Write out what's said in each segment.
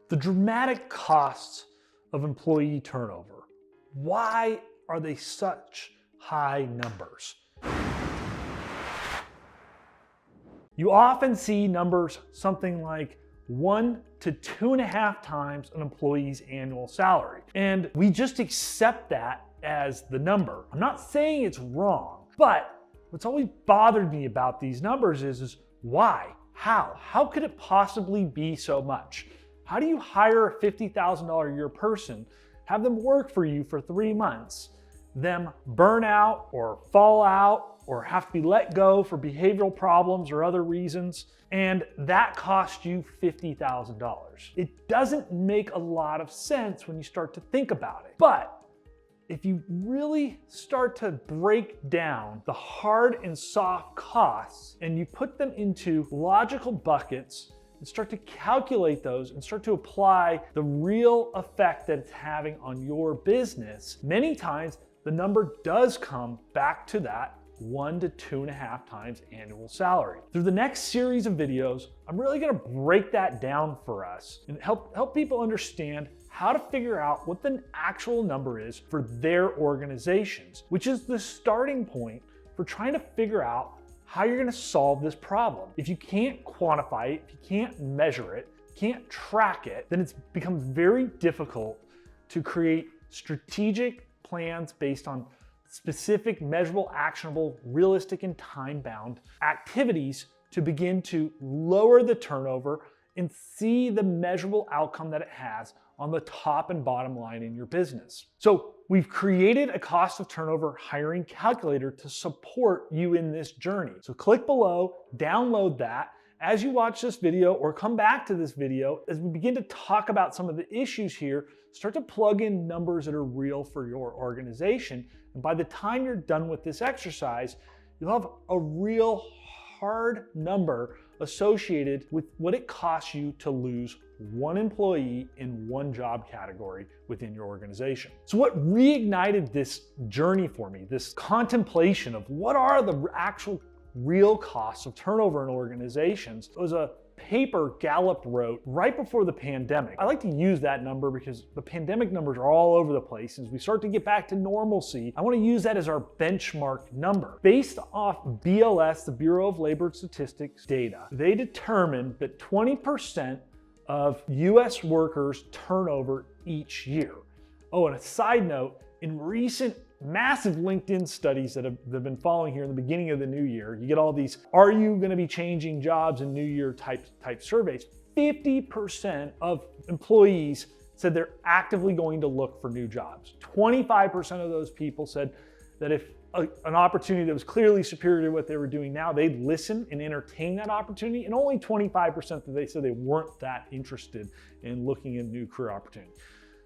The dramatic costs of employee turnover. Why are they such high numbers? You often see numbers something like 1 to 2.5 times an employee's annual salary. And we just accept that as the number. I'm not saying it's wrong, but what's always bothered me about these numbers is why? How? How could it possibly be so much? How do you hire a $50,000 a year person, have them work for you for 3 months, them burn out or fall out or have to be let go for behavioral problems or other reasons, and that costs you $50,000? It doesn't make a lot of sense when you start to think about it. But if you really start to break down the hard and soft costs and you put them into logical buckets and start to calculate those and start to apply the real effect that it's having on your business, many times the number does come back to that 1 to 2.5 times annual salary. Through the next series of videos, I'm really gonna break that down for us and help people understand how to figure out what the actual number is for their organizations, which is the starting point for trying to figure out how you're gonna solve this problem. If you can't quantify it, if you can't measure it, can't track it, then it becomes very difficult to create strategic plans based on specific, measurable, actionable, realistic, and time-bound activities to begin to lower the turnover and see the measurable outcome that it has on the top and bottom line in your business. So we've created a cost of turnover hiring calculator to support you in this journey. So click below, download that. As you watch this video or come back to this video, as we begin to talk about some of the issues here, start to plug in numbers that are real for your organization. And by the time you're done with this exercise, you'll have a real hard number associated with what it costs you to lose one employee in one job category within your organization. So what reignited this journey for me, this contemplation of what are the actual real costs of turnover in organizations, was a paper Gallup wrote right before the pandemic. I like to use that number because the pandemic numbers are all over the place. As we start to get back to normalcy, I want to use that as our benchmark number. Based off BLS, the Bureau of Labor Statistics data, they determined that 20% of US workers turnover each year. Oh, and a side note, in recent massive LinkedIn studies that have been following here in the beginning of the new year, you get all these, are you going to be changing jobs in new year type surveys. 50% of employees said they're actively going to look for new jobs. 25% of those people said that if an opportunity that was clearly superior to what they were doing now, they'd listen and entertain that opportunity, and only 25% that they said they weren't that interested in looking at new career opportunity.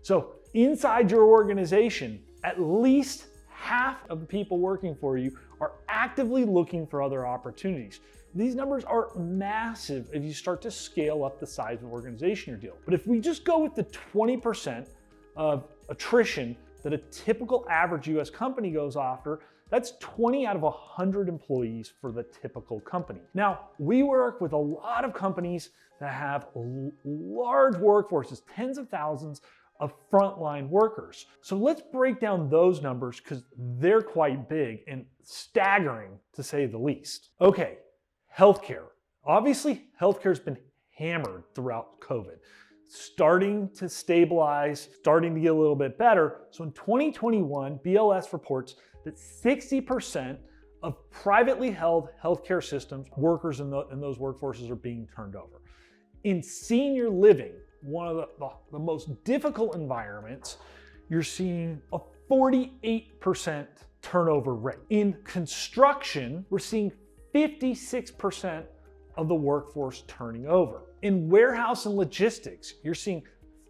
So inside your organization, at least half of the people working for you are actively looking for other opportunities. These numbers are massive if you start to scale up the size of the organization you're dealing with. But if we just go with the 20% of attrition that a typical average US company goes after, that's 20 out of 100 employees for the typical company. Now, we work with a lot of companies that have large workforces, tens of thousands of frontline workers. So let's break down those numbers because they're quite big and staggering to say the least. Okay, healthcare. Obviously, healthcare's been hammered throughout COVID. Starting to stabilize, starting to get a little bit better. So in 2021, BLS reports that 60% of privately held healthcare systems, workers in those workforces are being turned over. In senior living, one of the most difficult environments, you're seeing a 48% turnover rate. In construction, we're seeing 56% of the workforce turning over. In warehouse and logistics, you're seeing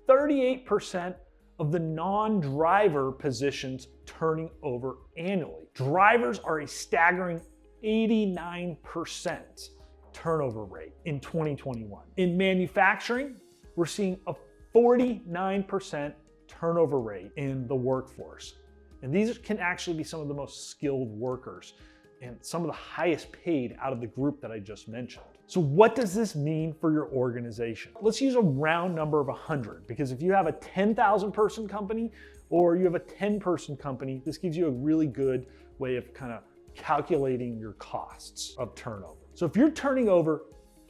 38% of the non-driver positions turning over annually. Drivers are a staggering 89% turnover rate in 2021. In manufacturing, we're seeing a 49% turnover rate in the workforce. And these can actually be some of the most skilled workers and some of the highest paid out of the group that I just mentioned. So what does this mean for your organization? Let's use a round number of 100, because if you have a 10,000 person company or you have a 10-person company, this gives you a really good way of kind of calculating your costs of turnover. So if you're turning over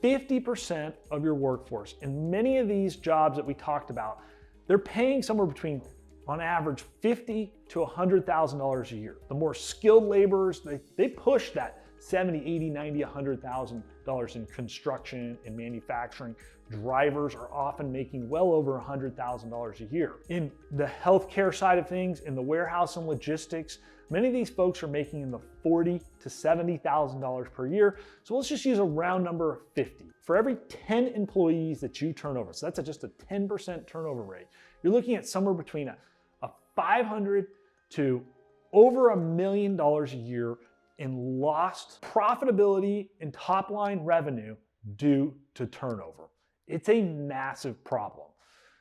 50% of your workforce, and many of these jobs that we talked about, they're paying somewhere between, on average, $50,000 to $100,000 a year. The more skilled laborers, they push that $70,000, $80,000, $90,000, $100,000 in construction and manufacturing. Drivers are often making well over $100,000 a year. In the healthcare side of things, in the warehouse and logistics, many of these folks are making in the $40,000 to $70,000 per year. So let's just use a round number of 50. For every 10 employees that you turn over, so that's just a 10% turnover rate, you're looking at somewhere between a $500,000 to over $1 million a year in lost profitability and top line revenue due to turnover. It's a massive problem.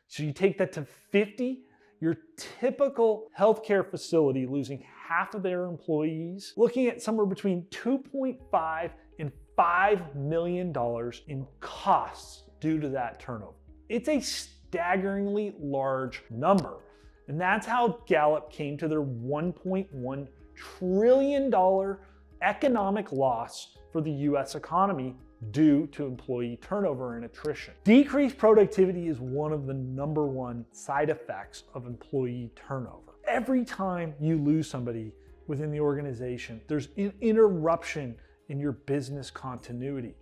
So you take that to 50, your typical healthcare facility losing half of their employees, looking at somewhere between 2.5 and $5 million in costs due to that turnover. It's a staggeringly large number. And that's how Gallup came to their $1.1 trillion economic loss for the US economy due to employee turnover and attrition. Decreased productivity is one of the #1 side effects of employee turnover. Every time you lose somebody within the organization, there's an interruption in your business continuity.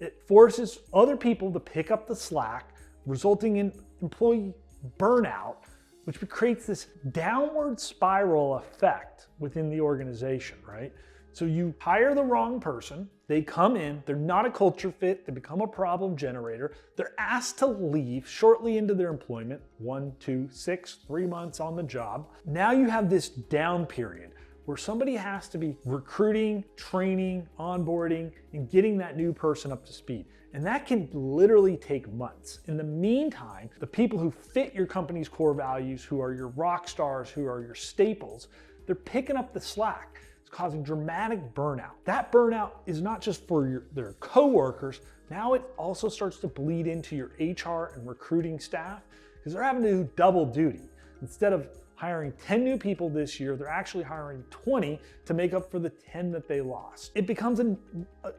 It forces other people to pick up the slack, resulting in employee burnout, which creates this downward spiral effect within the organization, right? So you hire the wrong person, they come in, they're not a culture fit, they become a problem generator, they're asked to leave shortly into their employment, 1, 2, 6, 3 months on the job. Now you have this down period where somebody has to be recruiting, training, onboarding, and getting that new person up to speed. And that can literally take months. In the meantime, the people who fit your company's core values, who are your rock stars, who are your staples, they're picking up the slack. It's causing dramatic burnout. That burnout is not just for their coworkers, now it also starts to bleed into your HR and recruiting staff, because they're having to do double duty. Instead of hiring 10 new people this year, they're actually hiring 20 to make up for the 10 that they lost. It becomes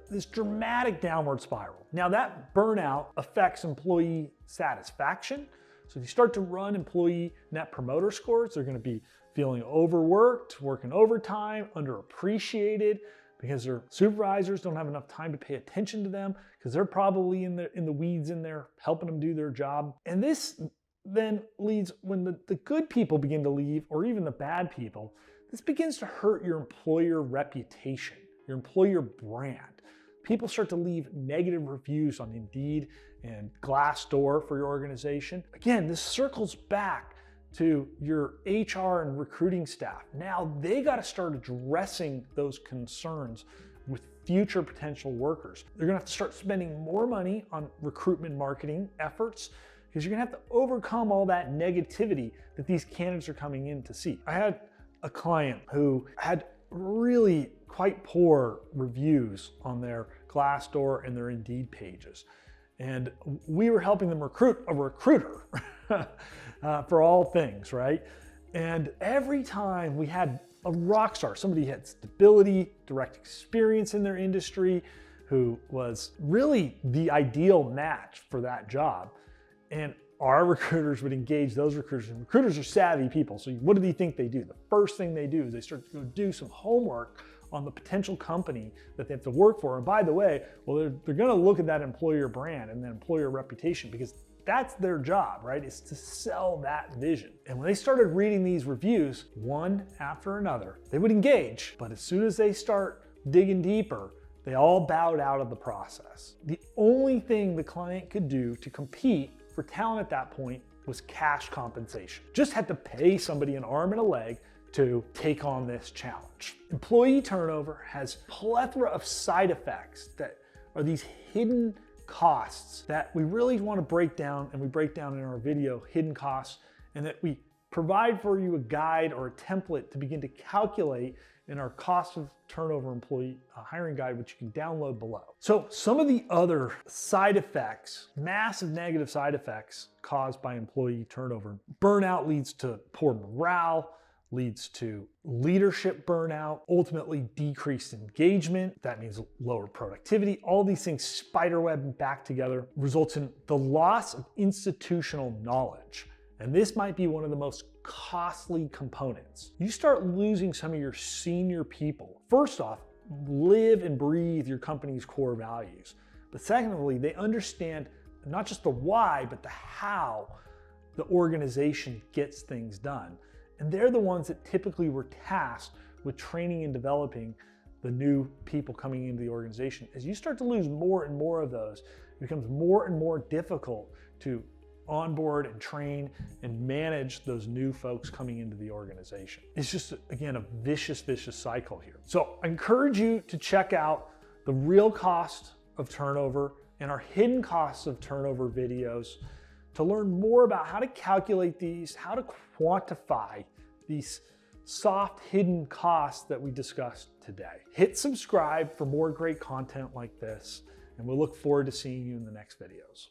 this dramatic downward spiral. Now that burnout affects employee satisfaction. So if you start to run employee net promoter scores, they're going to be feeling overworked, working overtime, underappreciated, because their supervisors don't have enough time to pay attention to them, because they're probably in the weeds in there helping them do their job. And this then leads, when the good people begin to leave, or even the bad people, this begins to hurt your employer reputation, your employer brand. People start to leave negative reviews on Indeed and Glassdoor for your organization. Again, this circles back to your HR and recruiting staff. Now they got to start addressing those concerns with future potential workers. They're gonna have to start spending more money on recruitment marketing efforts, because you're gonna have to overcome all that negativity that these candidates are coming in to see. I had a client who had really quite poor reviews on their Glassdoor and their Indeed pages. And we were helping them recruit a recruiter for all things, right? And every time we had a rock star, somebody who had stability, direct experience in their industry, who was really the ideal match for that job, and our recruiters would engage those recruiters. And recruiters are savvy people. So what do you think they do? The first thing they do is they start to go do some homework on the potential company that they have to work for. And by the way, well, they're going to look at that employer brand and that employer reputation, because that's their job, right? It's to sell that vision. And when they started reading these reviews, one after another, they would engage. But as soon as they start digging deeper, they all bowed out of the process. The only thing the client could do to compete for talent at that point was cash compensation. Just had to pay somebody an arm and a leg to take on this challenge. Employee turnover has a plethora of side effects that are these hidden costs that we really want to break down, and we break down in our video, hidden costs, and that we provide for you a guide or a template to begin to calculate in our cost of turnover employee hiring guide, which you can download below. So some of the other side effects, massive negative side effects caused by employee turnover. Burnout leads to poor morale, leads to leadership burnout, ultimately decreased engagement. That means lower productivity. All these things spiderweb back together results in the loss of institutional knowledge. And this might be one of the most costly components. You start losing some of your senior people. First off, live and breathe your company's core values. But secondly, they understand not just the why, but the how the organization gets things done. And they're the ones that typically were tasked with training and developing the new people coming into the organization. As you start to lose more and more of those, it becomes more and more difficult to onboard and train and manage those new folks coming into the organization. It's just, again, a vicious cycle here. So I encourage you to check out the real cost of turnover and our hidden costs of turnover videos to learn more about how to calculate these, how to quantify these soft hidden costs that we discussed today. Hit subscribe for more great content like this, and we'll look forward to seeing you in the next videos.